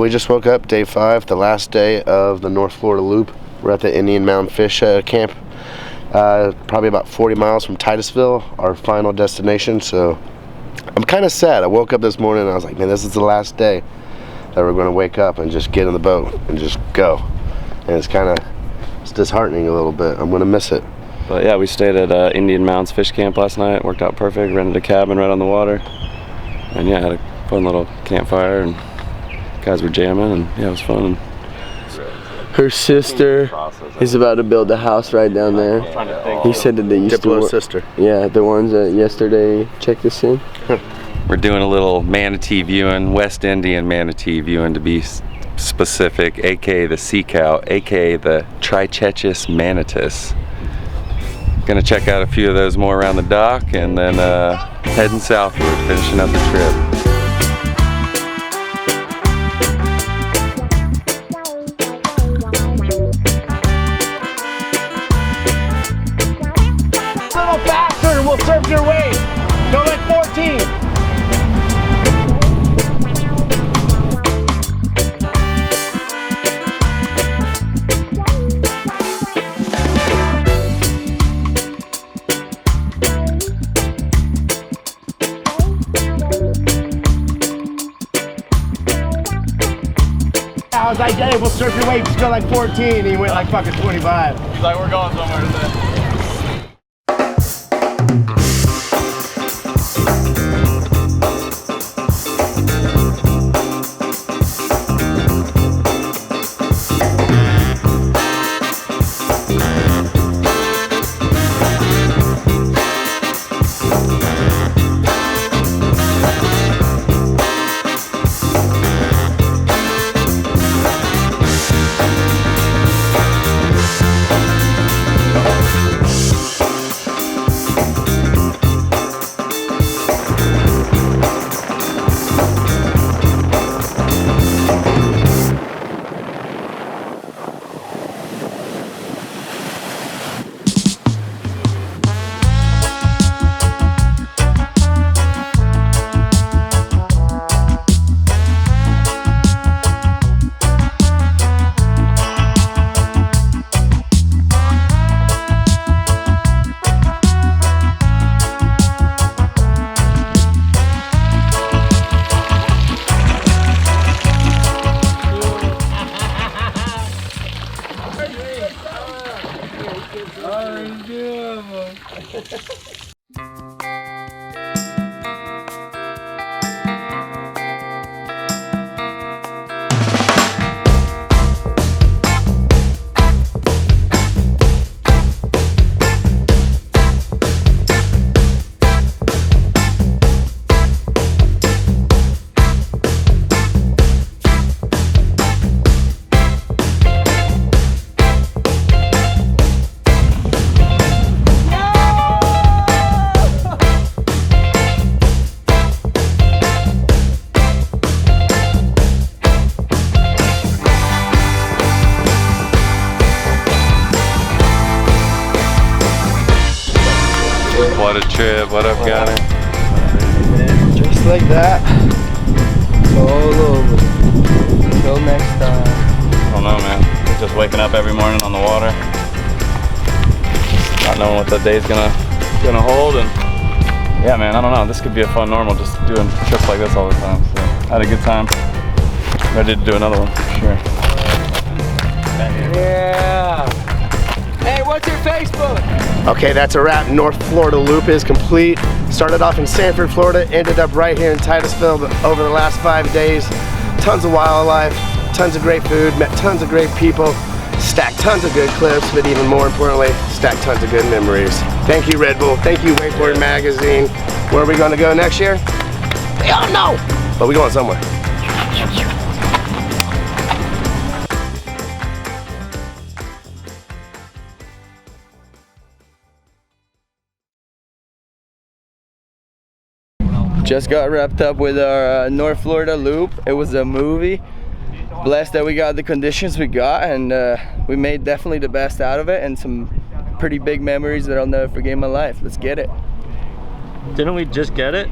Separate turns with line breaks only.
we just woke up, day 5, the last day of the North Florida Loop. We're at the Indian Mountain Fish Camp, probably about 40 miles from Titusville, our final destination. So I'm kind of sad. I woke up this morning and I was like, man, this is the last day that we're going to wake up and just get in the boat and just go. And it's disheartening a little bit. I'm going to miss it.
But yeah, we stayed at Indian Mountains Fish Camp last night. Worked out perfect. Rented a cabin right on the water. And yeah, had a fun little campfire and guys were jamming and yeah, it was fun. And
her sister is about to build a house right down there. He said that they used to work.
Sister.
Yeah, the ones that yesterday checked us in.
We're doing a little manatee viewing, West Indian manatee viewing to be specific, aka the sea cow, aka the Trichechis manatus. Gonna check out a few of those more around the dock and then heading southward, finishing up the trip.
We'll surf your wave. Go like 14. I was like, hey, we'll surf your wave. Just go like 14. And he went like fucking 25. He's like, we're going somewhere today.
What a trip, what up, Gunner?
Just like that. All over. Until next time.
I don't know, man. Just waking up every morning on the water. Not knowing what the day's gonna hold, and yeah, man, I don't know. This could be a fun normal, just doing trips like this all the time. So I had a good time. Ready to do another one for sure.
Yeah. Hey, what's your Facebook?
Okay, that's a wrap. North Florida Loop is complete. Started off in Sanford, Florida, ended up right here in Titusville over the last 5 days. Tons of wildlife, tons of great food, met tons of great people, stacked tons of good clips, but even more importantly, stacked tons of good memories. Thank you, Red Bull. Thank you, Wakeboarding Magazine. Where are we going to go next year? They don't know, but we're going somewhere.
Just got wrapped up with our North Florida Loop. It was a movie. Blessed that we got the conditions we got, and we made definitely the best out of it, and some pretty big memories that I'll never forget in my life. Let's get it.
Didn't we just get it?